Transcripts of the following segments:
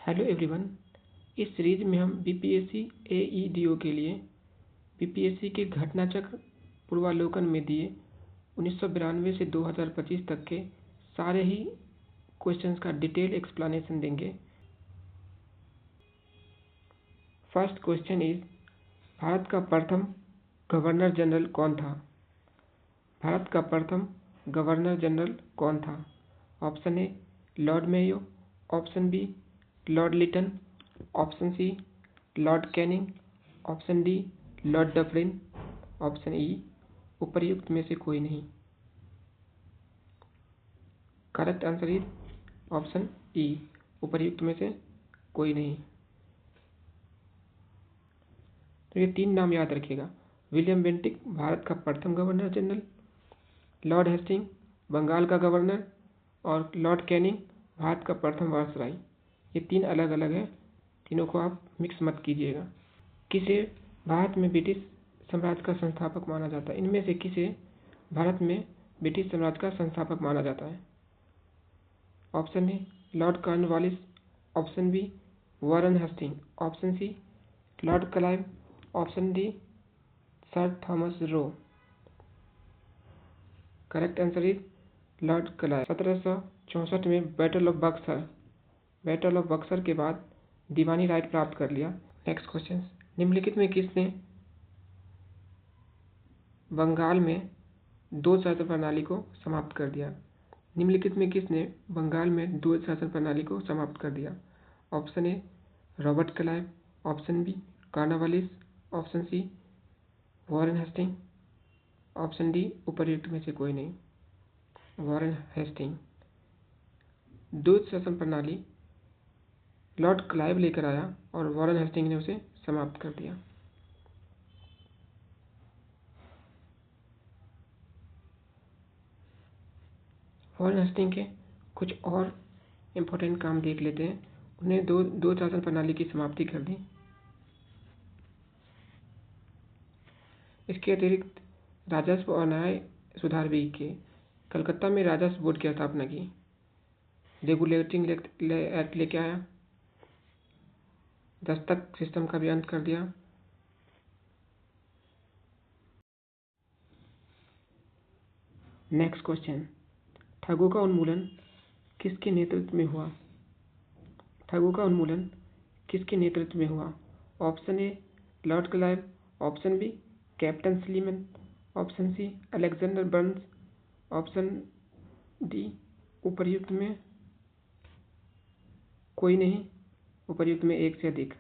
Hello everyone. इस series में हम बीपीएससी एईडीओ के लिए बीपीएससी के घटनाचक्र पूर्वावलोकन में दिए 1992 से 2025 तक के सारे ही क्वेश्चंस का डिटेल एक्सप्लेनेशन देंगे। फर्स्ट क्वेश्चन इज, भारत का प्रथम गवर्नर जनरल कौन था? भारत का प्रथम गवर्नर जनरल कौन था? Option A Lord Mayo, option B Lord Lytton, option C Lord Canning, option D Lord Dufferin, option E उपर्युक्त में से कोई नहीं। Correct answer is option E, उपर्युक्त में से कोई नहीं। तो ये तीन नाम याद रखिएगा, विलियम बेंटिक भारत का प्रथम governor general, Lord Hastings Bengal का गवर्नर और लॉर्ड कैनिंग भारत का प्रथम वायसराय। ये तीन अलग अलग है, तीनों को आप मिक्स मत कीजिएगा। किसे भारत में ब्रिटिश साम्राज्य का संस्थापक माना जाता है? इनमें से किसे भारत में ब्रिटिश साम्राज्य का संस्थापक माना जाता है? Option A Lord Cornwallis, option B Warren Hastings, option C Lord Clive, option D Sir Thomas Roe. Correct answer is Lord Clive. 1764 में बैटल ऑफ बक्सर के बाद दीवानी राइट प्राप्त कर लिया। नेक्स्ट क्वेश्चन, निम्नलिखित में किसने बंगाल में दो शासन प्रणाली को समाप्त कर दिया? निम्नलिखित में किसने बंगाल में दो शासन प्रणाली को समाप्त कर दिया? Option A Robert Clive, option B Cornwallis, option C Warren Hastings, option D उपर्युक्त में से कोई नहीं। Warren Hastings. द्वैत शासन प्रणाली लॉर्ड क्लाइव लेकर आया और वॉरेन हेस्टिंग ने उसे समाप्त कर दिया। वॉरेन हेस्टिंग के कुछ और इम्पोर्टेंट काम देख लेते हैं। उन्हें दो शासन प्रणाली की समाप्ति कर दी। इसके अतिरिक्त राजस्व और न्याय सुधार भी किए। कलकत्ता में राजस्व बोर्ड की स्थापना की, रेगुलेटिंग एक्ट लेके आया, दस्तक सिस्टम का भी अंत कर दिया। नेक्स्ट क्वेश्चन, ठगों का उन्मूलन किसके नेतृत्व में हुआ? ठगों का उन्मूलन किसके नेतृत्व में हुआ? Option A Lord Clive, option B Captain Sleeman, option C Alexander Burnes, option D उपर्युक्त में कोई नहीं, उपर्युक्त में एक से अधिक।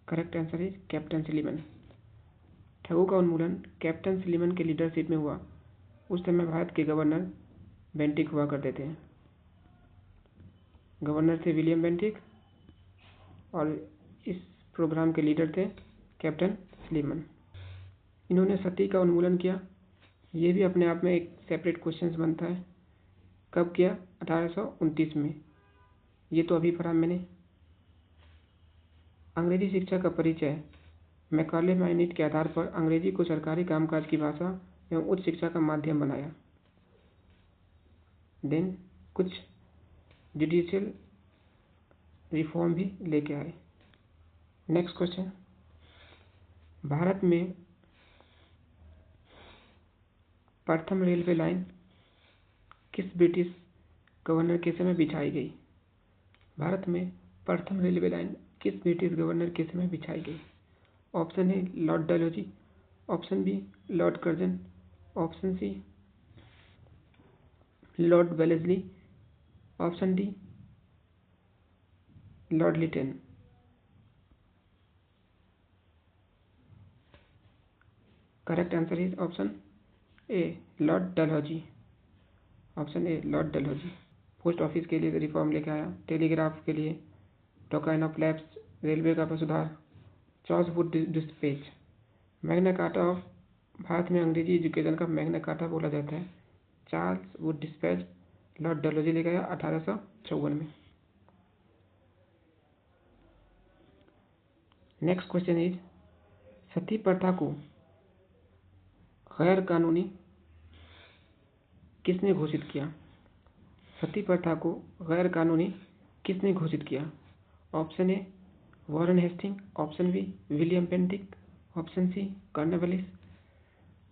Correct answer is Captain Sleeman. ठगों का उन्मूलन कैप्टन स्लीमन के लीडरशिप में हुआ। उस समय भारत के गवर्नर बेंटिक हुआ करते थे। गवर्नर थे विलियम बेंटिक और इस प्रोग्राम के लीडर थे कैप्टन स्लीमन। इन्होंने सती का उन्मूलन किया। ये भी अपने आप में एक सेपरेट क्वेश्चन बनता है। कब किया? 1829 में। ये तो अभी पढ़ा मैंने। अंग्रेजी शिक्षा का परिचय मैकॉले माइनिट के आधार पर अंग्रेजी को सरकारी कामकाज की भाषा एवं उच्च शिक्षा का माध्यम बनाया। देन कुछ जुडिशियल रिफॉर्म भी लेके आए। नेक्स्ट क्वेश्चन, भारत में प्रथम रेलवे लाइन किस ब्रिटिश गवर्नर के समय बिछाई गई? भारत में प्रथम रेलवे लाइन किस ब्रिटिश गवर्नर के समय बिछाई गई? Option A Lord Dalhousie, option B Lord Curzon, option C Lord Wellesley, option D Lord Lytton. Correct answer is option A Lord Dalhousie. Option A Lord Dalhousie. Post office के लिए reform लेके आया, telegraph के लिए, टोकाइन of labs, railway का सुधार, Charles Wood dispatch. Magna carta of Bharat में अंग्रेजी एजुकेशन का मैग्ना कार्टा बोला जाता है। Charles Wood dispatch Lord Dalhousie लेके आया 1854 में। नेक्स्ट क्वेश्चन इज, सती प्रथा को गैर कानूनी किसने घोषित किया? सती प्रथा को गैर कानूनी किसने घोषित किया? Option A Warren Hastings, option B William Bentinck, option C Cornwallis,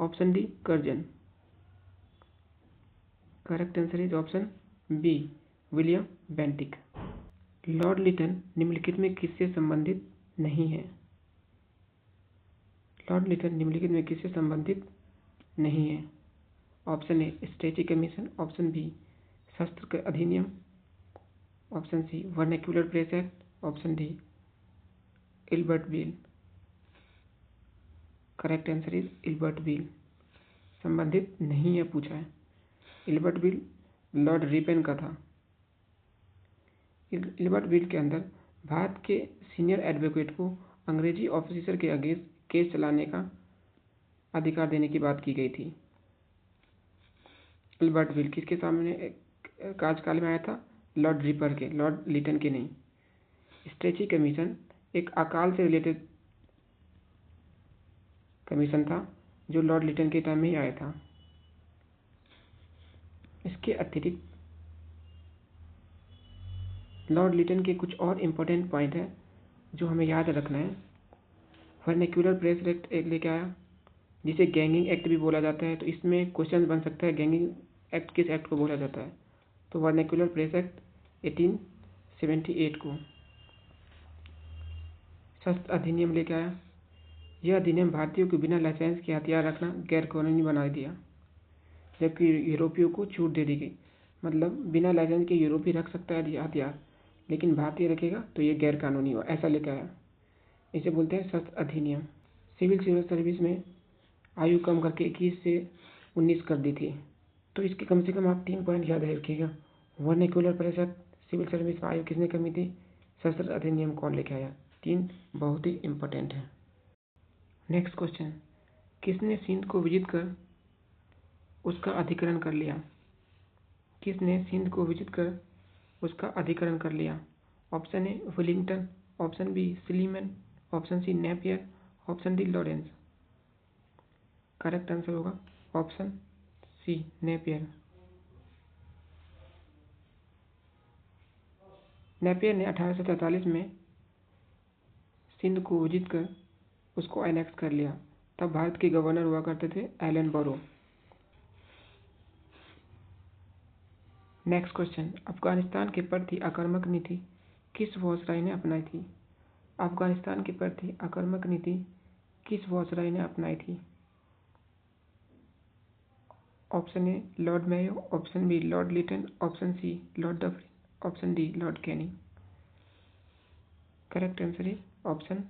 option D Curzon. Correct answer is option B William Bentinck. Lord Lytton निम्नलिखित में किससे संबंधित नहीं है? लॉर्ड लिटन निम्नलिखित में किससे संबंधित नहीं है? Option A Strachey Commission, option B शस्त्र अधिनियम, option C Vernacular Press Act, option D Ilbert Bill. Correct answer is Ilbert Bill. संबंधित नहीं है पूछा है। इल्बर्ट बिल लॉर्ड रिपेन का था। इल्बर्ट बिल के अंदर भारत के सीनियर एडवोकेट को अंग्रेजी ऑफिसर के अगेंस्ट केस चलाने का अधिकार देने की बात की गई थी। इल्बर्ट बिल किसके सामने कार्यकाल में आया था? लॉर्ड रिपर के, लॉर्ड लिटन के नहीं। स्ट्रेची कमीशन एक अकाल से रिलेटेड कमीशन था जो लॉर्ड लिटन के टाइम में ही आया था। इसके अतिरिक्त लॉर्ड लिटन के कुछ और इम्पोर्टेंट पॉइंट है जो हमें याद रखना है। वर्नैक्युलर प्रेस एक्ट लेके आया जिसे गैंगिंग एक्ट भी बोला जाता है। तो इसमें क्वेश्चन बन सकता है गैंगिंग एक्ट किस एक्ट को बोला जाता है? तो वर्नैक्युलर प्रेस एक्ट 1878 को। शस्त्र अधिनियम लेके आया। यह अधिनियम भारतीयों को बिना लाइसेंस के हथियार रखना गैर कानूनी बना दिया, जबकि यूरोपियों को छूट दे दी गई। मतलब बिना लाइसेंस के यूरोपी रख सकता है हथियार, लेकिन भारतीय रखेगा तो ये गैर कानूनी हो, ऐसा लेकर आया। इसे बोलते हैं शस्त्र अधिनियम। सिविल सर्विस में आयु कम करके 21 से 19 कर दी थी। तो इसके कम से कम आप 3 पॉइंट याद रखिएगा। Vernacular Press Act, civil service में आयु किसने कमी थी, शस्त्र अधिनियम कौन लेके आया। 3 बहुत ही इंपॉर्टेंट है। नेक्स्ट क्वेश्चन, किसने सिंध को विजिट कर उसका अधिग्रहण कर लिया? किसने सिंध को विजिट कर उसका अधिग्रहण कर लिया? Option A Wellington, option B Sleeman, option C Napier, option D Lawrence. Correct answer होगा ऑप्शन सी नेपियर। नेपियर ने 1843 में सिंध को विजिट कर उसको एनेक्स कर लिया। तब भारत के गवर्नर हुआ करते थे एलन बोरो। नेक्स्ट क्वेश्चन, अफगानिस्तान के प्रति आक्रामक नीति किस वायसराय ने अपनाई थी? अफगानिस्तान के प्रति आक्रामक नीति किस वायसराय ने अपनाई थी? Option A Lord Mayo, option B Lord Lytton, option C Lord Dufferin, option D Lord Canning. Correct answer is option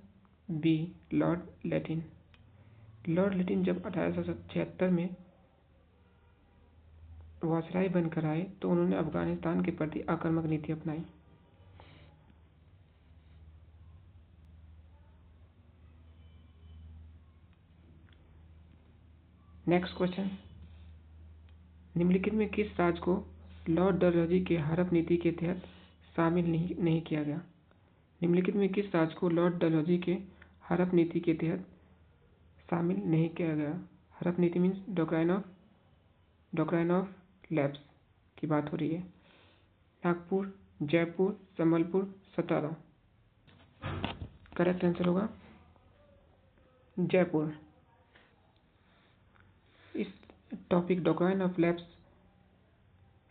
B Lord Lytton. Lord Lytton जब 1876 में वायसराय बनकर आए तो उन्होंने अफगानिस्तान के प्रति आक्रामक नीति अपनाई। नेक्स्ट क्वेश्चन, निम्नलिखित में किस राज्य को लॉर्ड डलहौजी के हड़प नीति के तहत शामिल नहीं किया गया? निम्नलिखित में किस राज्य को लॉर्ड डलहौजी के हड़प नीति के तहत शामिल नहीं किया गया? हड़प नीति मीन्स डोक्राइन ऑफ लैप्स की बात हो रही है। नागपुर, जयपुर, संबलपुर, सतारा। करेक्ट आंसर होगा जयपुर। इस topic doctrine of lapse,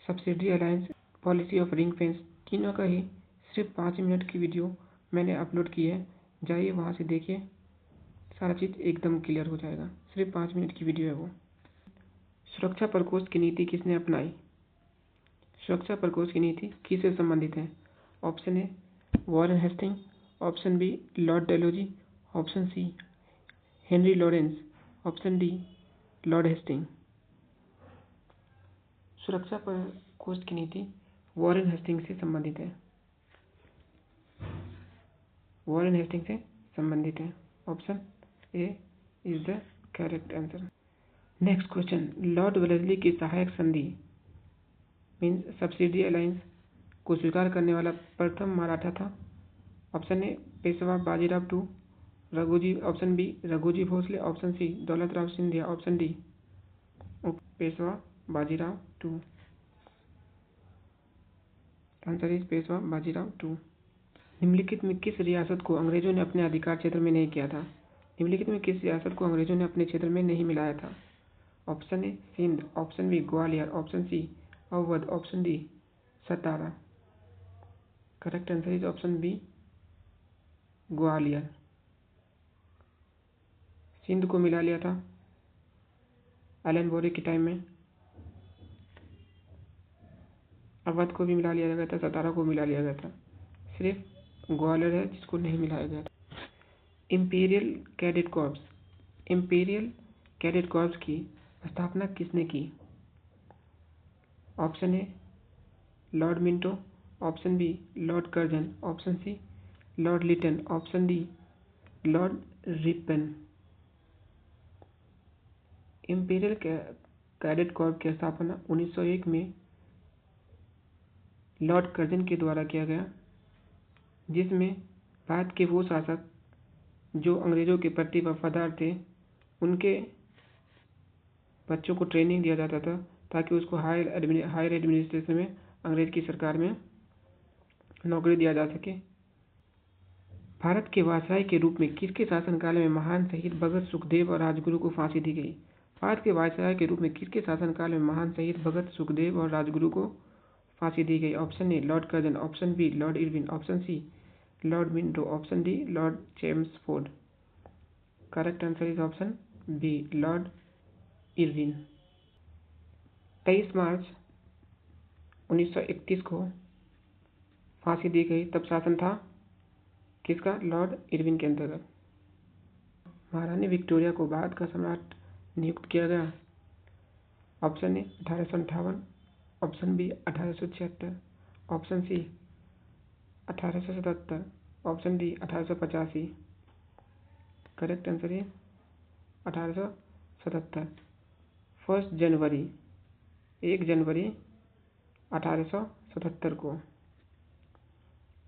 subsidiary alliance, policy of ring fence, तीनों का ही सिर्फ 5 मिनट की वीडियो मैंने अपलोड की है। जाइए वहाँ से देखिए, सारा चीज़ एकदम क्लियर हो जाएगा। सिर्फ 5 मिनट की वीडियो है वो। सुरक्षा प्रकोष्ठ की नीति किसने अपनाई? सुरक्षा प्रकोष्ठ की नीति किससे संबंधित है? Option A Warren Hastings, option B Lord Dalhousie, option C Henry Lawrence, option D Lord Hastings. सुरक्षा प्रकोष्ठ की नीति वॉरेन हेस्टिंग से संबंधित है। वॉरेन हेस्टिंग से संबंधित है। Option A is the correct answer. Next question, Lord Wellesley की सहायक संधि मीन्स सब्सिडी अलायंस को स्वीकार करने वाला प्रथम मराठा था। Option A Peshwa Bajirao two Raghuji, option B Raghuji Bhosle, option C Daulatrao Scindia, option D Peshwa Bajirao two. Answer is Peshwa Bajirao two. निम्नलिखित में किस रियासत को अंग्रेजों ने अपने अधिकार क्षेत्र में नहीं किया था? निम्नलिखित में किस रियासत को अंग्रेजों ने अपने क्षेत्र में नहीं मिलाया था? Option A Sindh, option B Gwalior, option C Awadh, option D Satara. Correct answer is option B Gwalior. Sindh को मिला लिया था एलन बोरे के टाइम में, अवध को भी मिला लिया गया था, सतारा को मिला लिया गया था, सिर्फ ग्वालियर है जिसको नहीं मिलाया गया था। Imperial Cadet Corps, Imperial Cadet Corps की स्थापना किसने की? Option A Lord Minto, option B Lord Curzon, option C Lord Lytton, option D Lord Ripon. Imperial Cadet Corp की स्थापना 1901 में लॉर्ड कर्जन के द्वारा किया गया, जिसमें भारत के वो शासक जो अंग्रेजों के प्रति वफादार थे उनके बच्चों को ट्रेनिंग दिया जाता था ताकि उसको हायर एडमिनिस्ट्रेशन में अंग्रेज की सरकार में नौकरी दिया जा सके। भारत के वायसराय के रूप में किसके शासनकाल में महान शहीद भगत, सुखदेव और राजगुरु को फांसी दी गई? भारत के वायसराय के रूप में किसके शासनकाल में महान शहीद भगत, सुखदेव और राजगुरु को फांसी दी गई? Option A Lord Curzon, option B Lord Irwin, option C Lord Minto, option D Lord Chelmsford. Correct answer is option B Lord Irwin. 23 March 1931 को फांसी दी गई, तब शासन था किसका? लॉर्ड इरविन के अंतर्गत। महारानी विक्टोरिया को भारत का सम्राट नियुक्त किया गया। Option A 1858, option B 1876, option C 1877, option D 1885। Correct answer है 1877। 1 जनवरी 1 जनवरी 1877 को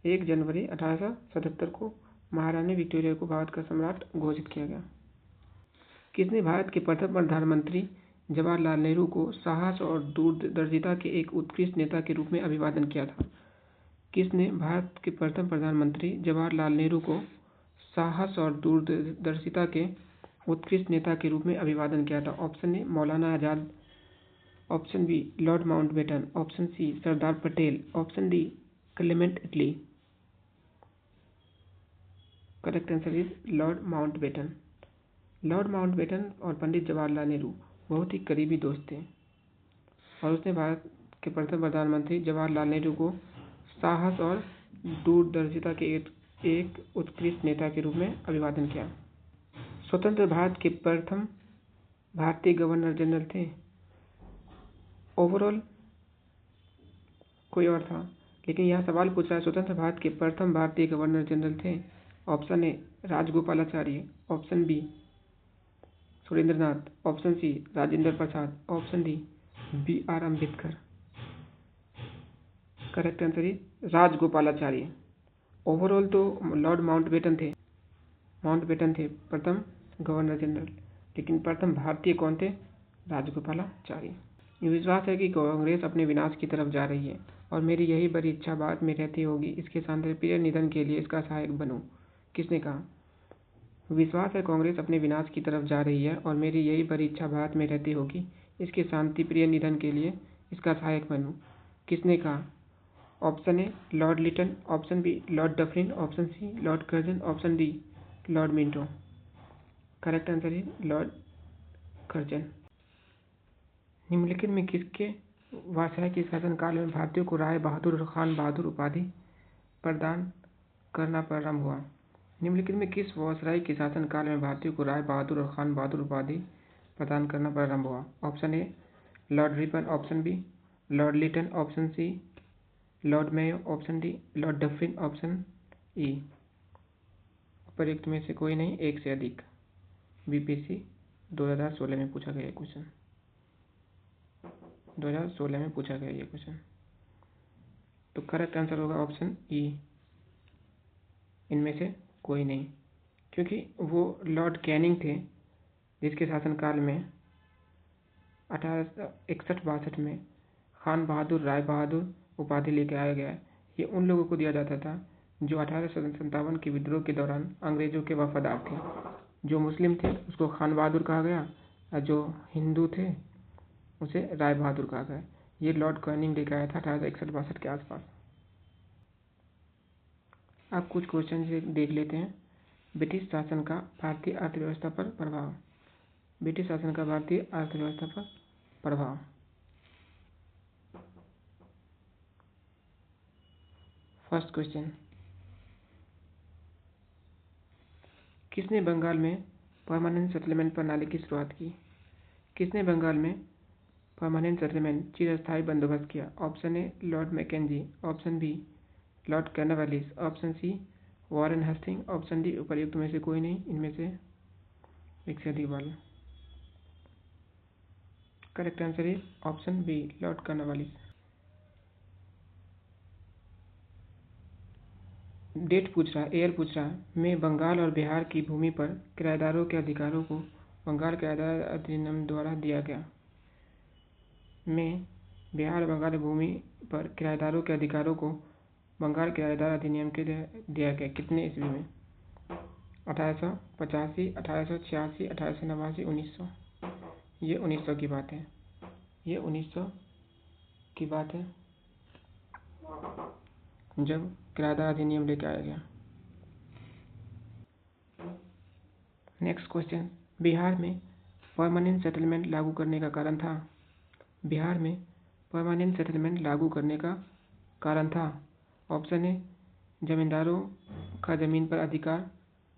1 जनवरी 1877 को महारानी विक्टोरिया को भारत का सम्राट घोषित किया गया। किसने भारत के प्रथम प्रधानमंत्री जवाहरलाल नेहरू को साहस और दूरदर्शिता के एक उत्कृष्ट नेता के रूप में अभिवादन किया था? किसने भारत के प्रथम प्रधानमंत्री जवाहरलाल नेहरू को साहस और दूरदर्शिता के उत्कृष्ट नेता के रूप में अभिवादन किया था? Option A Maulana Azad, option B Lord Mountbatten, option C Sardar Patel, option D Clement Attlee. Correct answer is Lord Mountbatten. Lord Mountbatten और पंडित जवाहरलाल नेहरू बहुत ही करीबी दोस्त थे और उसने भारत के प्रथम प्रधानमंत्री जवाहरलाल नेहरू को साहस और दूरदर्शिता के एक उत्कृष्ट नेता के रूप में अभिवादन किया। स्वतंत्र भारत के प्रथम भारतीय गवर्नर जनरल थे? ओवरऑल कोई और था, लेकिन यह सवाल पूछ रहा है स्वतंत्र भारत के प्रथम भारतीय गवर्नर जनरल थे। Option A Rajagopalachari, option B Surendranath, option C Rajendra Prasad, option D BR Ambedkar. Correct answer is Rajagopalachari. Overall तो लॉर्ड माउंटबेटन थे प्रथम गवर्नर जनरल, लेकिन प्रथम भारतीय कौन थे? राजगोपालाचारी। विश्वास है कि कांग्रेस अपने विनाश की तरफ जा रही है और मेरी यही बड़ी इच्छा भारत में रहती होगी इसके शांतिप्रिय निधन के लिए इसका सहायक बनूं। किसने कहा? विश्वास है कांग्रेस अपने विनाश की तरफ जा रही है और मेरी यही बड़ी इच्छा भारत में रहती होगी इसके शांतिप्रिय निधन के लिए इसका सहायक बनूं। किसने कहा? Option A Lord Lytton, option B Lord Dufferin, option C Lord Curzon, option D Lord Minto. Correct answer is Lord Curzon. निम्नलिखित में किसके वायसराय के शासनकाल में भारतीयों को राय बहादुर और खान बहादुर उपाधि प्रदान करना प्रारंभ हुआ? निम्नलिखित में किस वायसराय के शासनकाल में भारतीयों को राय बहादुर और खान बहादुर उपाधि प्रदान करना प्रारंभ हुआ? Option A Lord Ripon, option B Lord Lytton, option C Lord Mayo, option D Lord Dufferin, option E उपर्युक्त में से कोई नहीं, एक से अधिक। BPSC 2016 में पूछा गया क्वेश्चन, 2016 में पूछा गया ये क्वेश्चन। तो करेक्ट आंसर होगा ऑप्शन ई, इनमें से कोई नहीं, क्योंकि वो लॉर्ड कैनिंग थे जिसके शासनकाल में 1861-62 में खान बहादुर राय बहादुर उपाधि लेके आया गया है। ये उन लोगों को दिया जाता था जो 1857 के विद्रोह के दौरान अंग्रेजों के वफादार थे। जो मुस्लिम थे उसको खान बहादुर कहा गया और जो हिंदू थे उसे राय बहादुर कहा गया। ये लॉर्ड कैनिंग लेकर आया था 1861-62 के आसपास। अब कुछ क्वेश्चन देख लेते हैं। ब्रिटिश शासन का भारतीय अर्थव्यवस्था पर प्रभाव। ब्रिटिश शासन का भारतीय अर्थव्यवस्था पर प्रभाव। फर्स्ट क्वेश्चन, किसने बंगाल में परमानेंट सेटलमेंट प्रणाली की शुरुआत की? किसने बंगाल में परमानेंट सेटलमेंट चिरस्थायी बंदोबस्त किया? Option A Lord Mackenzie, option B Lord Cornwallis, option C Warren Hastings, option D उपर्युक्त में से कोई नहीं, इनमें से एक से अधिक वाला। Correct answer is option B Lord Cornwallis. Date पूछ रहा है, ईयर पूछ रहा है। में बंगाल और बिहार की भूमि पर किराएदारों के अधिकारों को बंगाल किराएदार अधिनियम द्वारा दिया गया। में बिहार और बंगाल की भूमि पर किराएदारों के अधिकारों को बंगाल किराएदार अधिनियम के दिया गया कितने ईस्वी में? 1885, 1886, 1889, 1900। ये 1900 की बात है। ये 1900 की बात है जब किराएदार अधिनियम लेकर आया गया। नेक्स्ट क्वेश्चन, बिहार में परमानेंट सेटलमेंट लागू करने का कारण था? बिहार में परमानेंट सेटलमेंट लागू करने का कारण था। ऑप्शन ए जमींदारों का जमीन पर अधिकार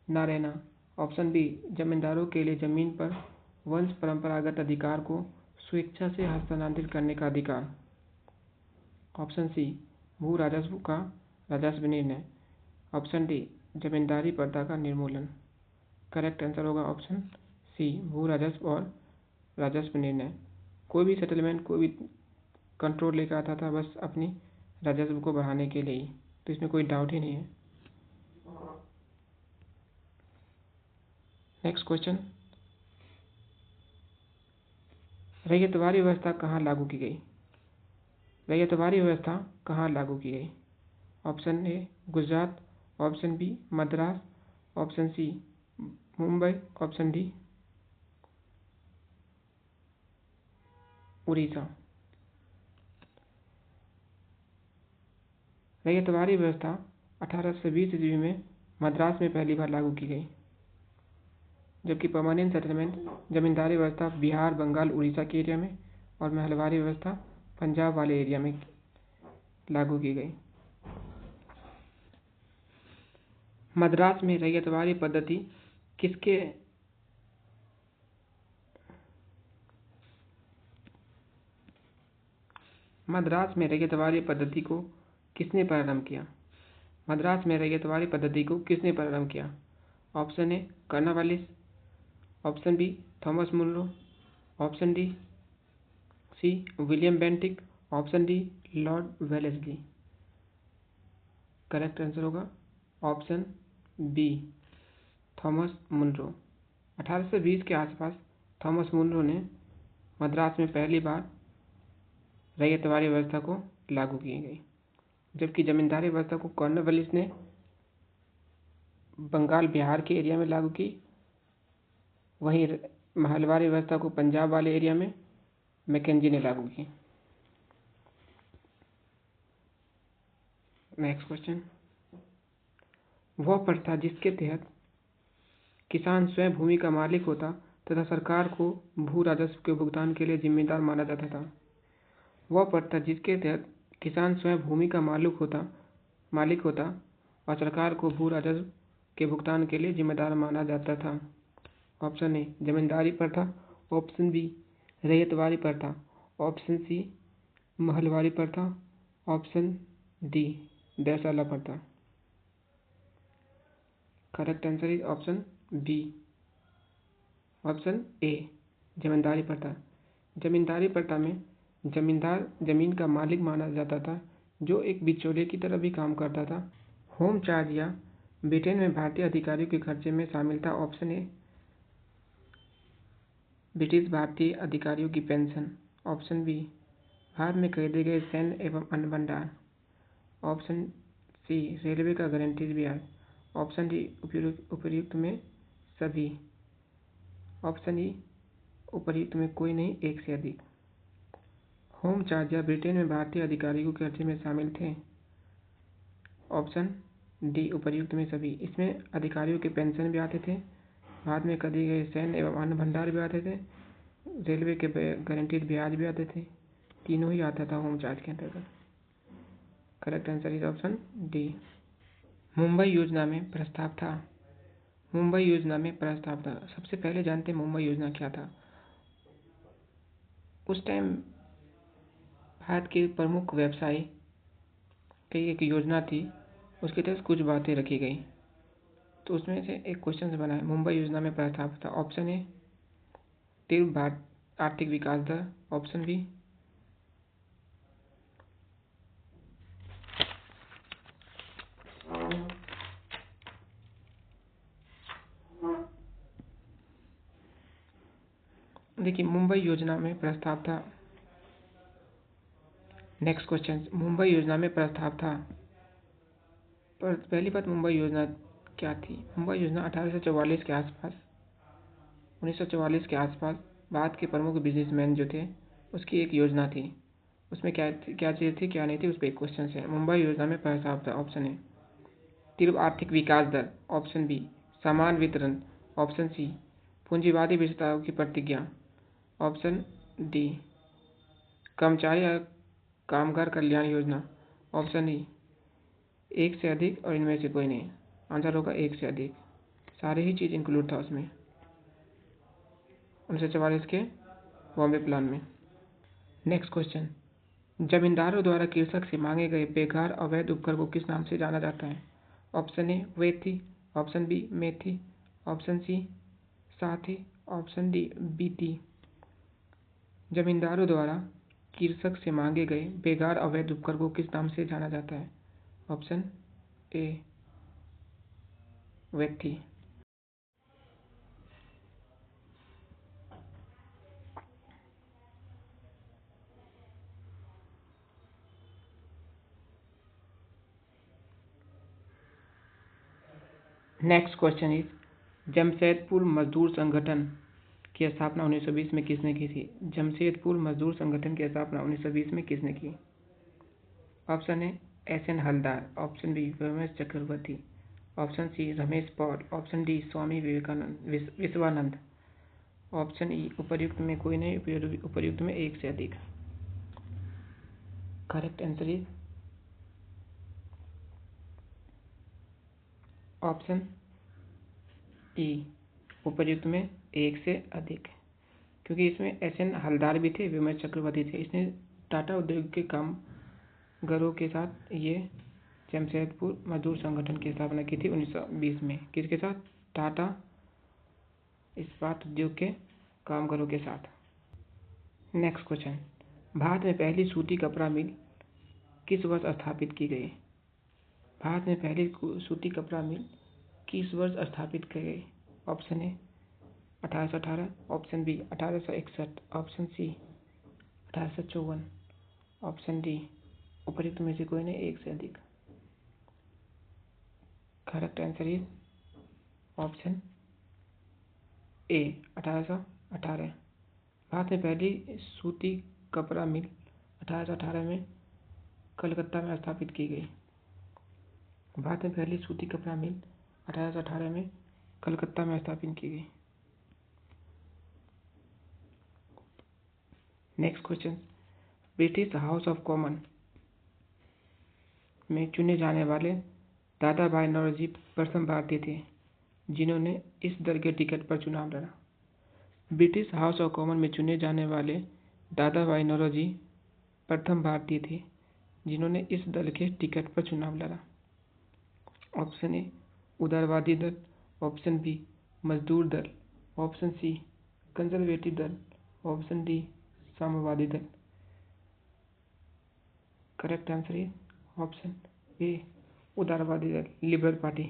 न रहना, ऑप्शन बी जमींदारों के लिए जमीन पर वंश परंपरागत अधिकार को स्वेच्छा से हस्तांतरित करने का अधिकार, ऑप्शन सी भू राजस्व का राजस्व निर्णय, ऑप्शन डी जमींदारी प्रथा का निर्मूलन। करेक्ट आंसर होगा ऑप्शन सी भू राजस्व और राजस्व निर्णय। कोई भी सेटलमेंट कोई भी कंट्रोल लेकर आता था बस अपनी राजस्व को बढ़ाने के लिए ही, तो इसमें कोई डाउट ही नहीं है। नेक्स्ट क्वेश्चन, रैयतवाड़ी व्यवस्था कहाँ लागू की गई? रैयतवाड़ी व्यवस्था कहाँ लागू की गई? Option A Gujarat, option B Madras, option C Mumbai, option D Orissa. Ryotwari व्यवस्था 1820 ईस्वी में मद्रास में पहली बार लागू की गई, जबकि परमानेंट सेटलमेंट जमींदारी व्यवस्था बिहार, बंगाल, उड़ीसा के एरिया में और महलवारी व्यवस्था पंजाब वाले एरिया में लागू की गई। मद्रास में रैयतवाड़ी पद्धति किसके मद्रास में रैयतवाड़ी पद्धति को किसने प्रारंभ किया? मद्रास में रैयतवाड़ी पद्धति को किसने प्रारंभ किया? Option A Cornwallis, option B Thomas Munro, option D C William Bentinck, option D Lord Wellesley. Correct answer होगा ऑप्शन बी थॉमस मुनरो। 1820 के आसपास थॉमस मुनरो ने मद्रास में पहली बार रैयतवाड़ी व्यवस्था को लागू की गई, जबकि जमींदारी व्यवस्था को कॉर्नवालिस ने बंगाल बिहार के एरिया में लागू की। वहीं महलवारी व्यवस्था को पंजाब वाले एरिया में मैकेंजी ने लागू की। नेक्स्ट क्वेश्चन, वह प्रथा जिसके तहत किसान स्वयं भूमि का मालिक होता तथा सरकार को भू राजस्व के भुगतान के लिए जिम्मेदार माना जाता था। वह प्रथा जिसके तहत किसान स्वयं भूमि का मालिक होता और सरकार को भू राजस्व के भुगतान के लिए जिम्मेदार माना जाता था। ऑप्शन ए जमींदारी प्रथा, ऑप्शन बी रैयतवाड़ी प्रथा, ऑप्शन सी महलवारी प्रथा, ऑप्शन डी देसाला प्रथा। Correct answer is option B, option A zamindari प्रथा। जमींदारी प्रथा में जमींदार जमीन का मालिक माना जाता था, जो एक बिचौलिए की तरह भी काम करता था। होम चार्ज या ब्रिटेन में भारतीय अधिकारियों के खर्चे में शामिल था। ऑप्शन ए ब्रिटिश भारतीय अधिकारियों की पेंशन, ऑप्शन बी भारत में खरीदे गए सैन्य एवं अन्य भंडार, ऑप्शन सी रेलवे का गारंटीड ब्याज। ऑप्शन डी उपर्युक्त में सभी। ऑप्शन ई उपर्युक्त में कोई नहीं, एक से अधिक। होम चार्ज ब्रिटेन में भारतीय अधिकारियों के खर्चे में शामिल थे। ऑप्शन डी उपर्युक्त में सभी। इसमें अधिकारियों के पेंशन भी आते थे, बाद में खरीदे गए सैन्य एवं अन्य भंडार भी आते थे, रेलवे के गारंटीड ब्याज भी आते थे, तीनों ही आता था होम चार्ज के अंतर्गत। Correct answer is option D. Mumbai योजना में प्रस्ताव था। मुंबई योजना में प्रस्ताव था। सबसे पहले जानते हैं मुंबई योजना क्या था। उस टाइम भारत के प्रमुख व्यवसाय की एक योजना थी, उसके तहत कुछ बातें रखी गई, तो उसमें से एक क्वेश्चन बना है। मुंबई योजना में प्रस्ताव था। ऑप्शन ए तीव्र भारत आर्थिक विकास दर। ऑप्शन बी देखिए मुंबई योजना में प्रस्ताव था। नेक्स्ट क्वेश्चन, मुंबई योजना में प्रस्ताव था। पर पहली बात, मुंबई योजना क्या थी। मुंबई योजना 1844 के आसपास 1944 के आसपास भारत के प्रमुख बिजनेसमैन जो थे उसकी एक योजना थी। उसमें क्या चीज़ थी क्या नहीं थी उस पर एक क्वेश्चन है। मुंबई योजना में प्रस्ताव था। ऑप्शन ए तीव्र आर्थिक विकास दर। ऑप्शन बी समान वितरण। ऑप्शन सी पूंजीवादी विशेषताओं की प्रतिज्ञा। ऑप्शन डी कर्मचारी या कामगार कल्याण योजना। ऑप्शन ई एक से अधिक और इनमें से कोई नहीं। आंसर होगा एक से अधिक। सारी ही चीज़ इंक्लूड था उसमें 1944 के बॉम्बे प्लान में। नेक्स्ट क्वेश्चन, जमींदारों द्वारा कृषक से मांगे गए बेकार अवैध उपकर को किस नाम से जाना जाता है। ऑप्शन ए वेथी। ऑप्शन बी मेथी। ऑप्शन सी साथी। ऑप्शन डी बीती। जमींदारों द्वारा कृषक से मांगे गए बेकार अवैध उपकर को किस नाम से जाना जाता है। ऑप्शन ए वेथी। नेक्स्ट क्वेश्चन इज जमशेदपुर मजदूर संगठन की स्थापना 1920 में किसने की थी। जमशेदपुर मजदूर संगठन की स्थापना 1920 में किसने की। Option A S N. Haldar. Option B Ramesh Chakravarti. Option C Ramesh Paul. Option D Swami Vivekananda. Option E उपर्युक्त में कोई नहीं, उपर्युक्त में एक से अधिक। Correct answer is option E उपर्युक्त में एक से अधिक, क्योंकि इसमें एस.एन. हलदार भी थे, रमेश चक्रवर्ती थे। इसने टाटा उद्योग के कामगारों के साथ ये जमशेदपुर मजदूर संगठन की स्थापना की थी 1920 में। किसके साथ? टाटा इस्पात उद्योग के कामगारों के साथ। नेक्स्ट क्वेश्चन, भारत में पहली सूती कपड़ा मिल किस वर्ष स्थापित की गई। भारत में पहली सूती कपड़ा मिल किस वर्ष स्थापित की गई। Option A 1818। Option B 1861। Option C 1854। Option D उपर्युक्त में से कोई नहीं, एक से अधिक। Correct answer is option A 1818। Bharat में पहली सूती कपड़ा मिल 1818 में कलकत्ता में स्थापित की गई। भारत में पहली सूती कपड़ा मिल 1818 में कलकत्ता में स्थापित की गई। Next question, British house of common में चुने जाने वाले दादा भाई नौरोजी प्रथम भारतीय थे जिन्होंने इस दल के टिकट पर चुनाव लड़ा। ब्रिटिश हाउस ऑफ कॉमन में चुने जाने वाले दादा भाई नौरोजी प्रथम भारतीय थे जिन्होंने इस दल के टिकट पर चुनाव लड़ा। ऑप्शन ए उदारवादी दल। ऑप्शन बी मजदूर दल। ऑप्शन सी कंजर्वेटिव दल। ऑप्शन डी साम्यवादी दल। करेक्ट आंसर इज ऑप्शन ए उदारवादी दल, liberal party.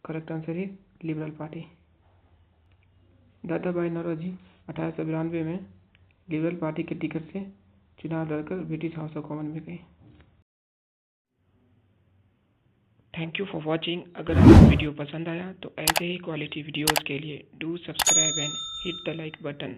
Correct answer is liberal party. दादा भाई नौरोजी 1892 में लिबरल पार्टी के टिकट से चुनाव लड़कर ब्रिटिश हाउस ऑफ कॉमन में गए। Thank you for watching. अगर आपको वीडियो पसंद आया तो ऐसे ही क्वालिटी वीडियोज़ के लिए do subscribe and hit the like button.